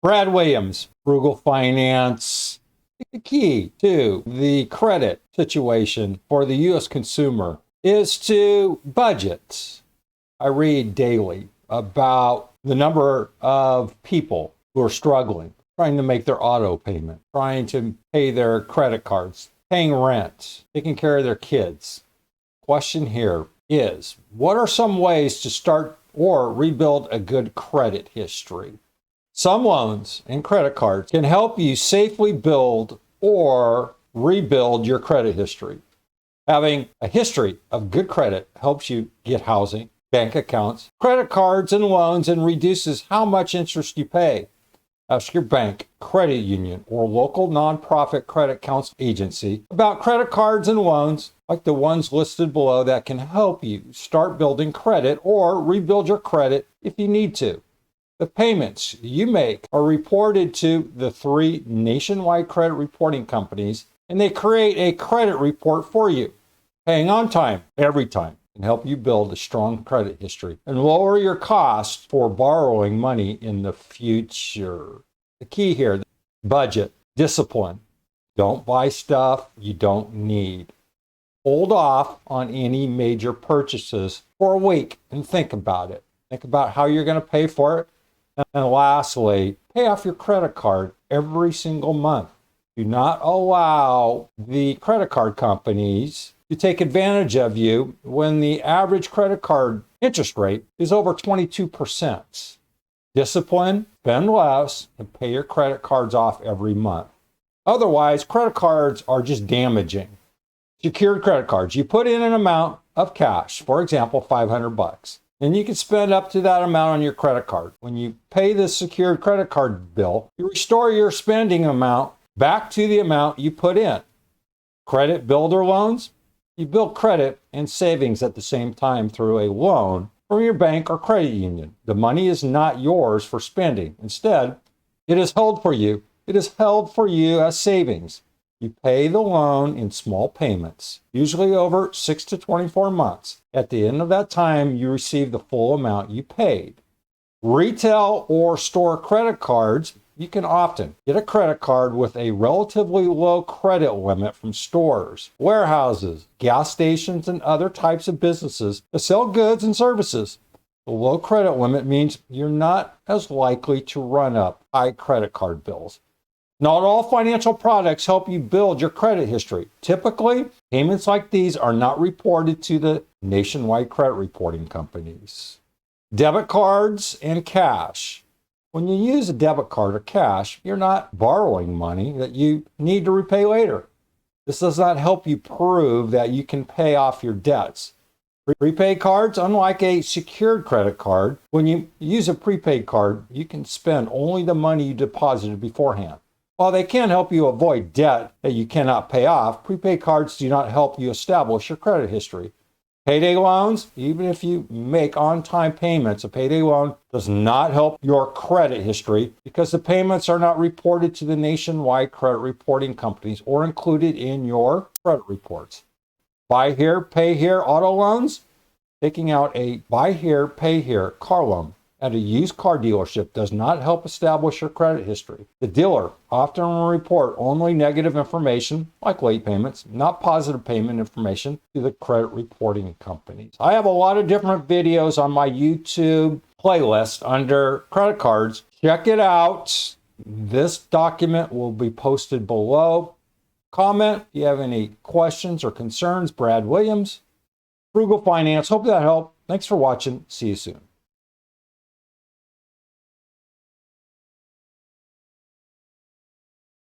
Brad Williams, Frugal Finance. The key to the credit situation for the U.S. consumer is to budget. I read daily about the number of people who are struggling, trying to make their auto payment, trying to pay their credit cards, paying rent, taking care of their kids. Question here is, what are some ways to start or rebuild a good credit history? Some loans and credit cards can help you safely build or rebuild your credit history. Having a history of good credit helps you get housing, bank accounts, credit cards, and loans, and reduces how much interest you pay. Ask your bank, credit union, or local nonprofit credit counsel agency about credit cards and loans like the ones listed below that can help you start building credit or rebuild your credit if you need to. The payments you make are reported to the 3 nationwide credit reporting companies, and they create a credit report for you. Paying on time, every time, can help you build a strong credit history and lower your costs for borrowing money in the future. The key here, budget, discipline. Don't buy stuff you don't need. Hold off on any major purchases for a week and think about it. Think about how you're going to pay for it. And lastly, pay off your credit card every single month. Do not allow the credit card companies to take advantage of you when the average credit card interest rate is over 22%. Discipline, spend less, and pay your credit cards off every month. Otherwise, credit cards are just damaging. Secured credit cards, you put in an amount of cash, for example, $500. And you can spend up to that amount on your credit card. When you pay the secured credit card bill, you restore your spending amount back to the amount you put in. Credit builder loans, you build credit and savings at the same time through a loan from your bank or credit union. The money is not yours for spending. Instead, it is held for you. It is held for you as savings. You pay the loan in small payments, usually over 6 to 24 months. At the end of that time, you receive the full amount you paid. Retail or store credit cards, you can often get a credit card with a relatively low credit limit from stores, warehouses, gas stations, and other types of businesses that sell goods and services. The low credit limit means you're not as likely to run up high credit card bills. Not all financial products help you build your credit history. Typically, payments like these are not reported to the nationwide credit reporting companies. Debit cards and cash. When you use a debit card or cash, you're not borrowing money that you need to repay later. This does not help you prove that you can pay off your debts. Prepaid cards, unlike a secured credit card, when you use a prepaid card, you can spend only the money you deposited beforehand. While they can help you avoid debt that you cannot pay off, prepaid cards do not help you establish your credit history. Payday loans, even if you make on-time payments, a payday loan does not help your credit history because the payments are not reported to the nationwide credit reporting companies or included in your credit reports. Buy here, pay here auto loans, taking out a buy here, pay here car loan at a used car dealership does not help establish your credit history. The dealer often will report only negative information, like late payments, not positive payment information, to the credit reporting companies. I have a lot of different videos on my YouTube playlist under credit cards. Check it out. This document will be posted below. Comment if you have any questions or concerns. Brad Williams, Frugal Finance. Hope that helped. Thanks for watching. See you soon.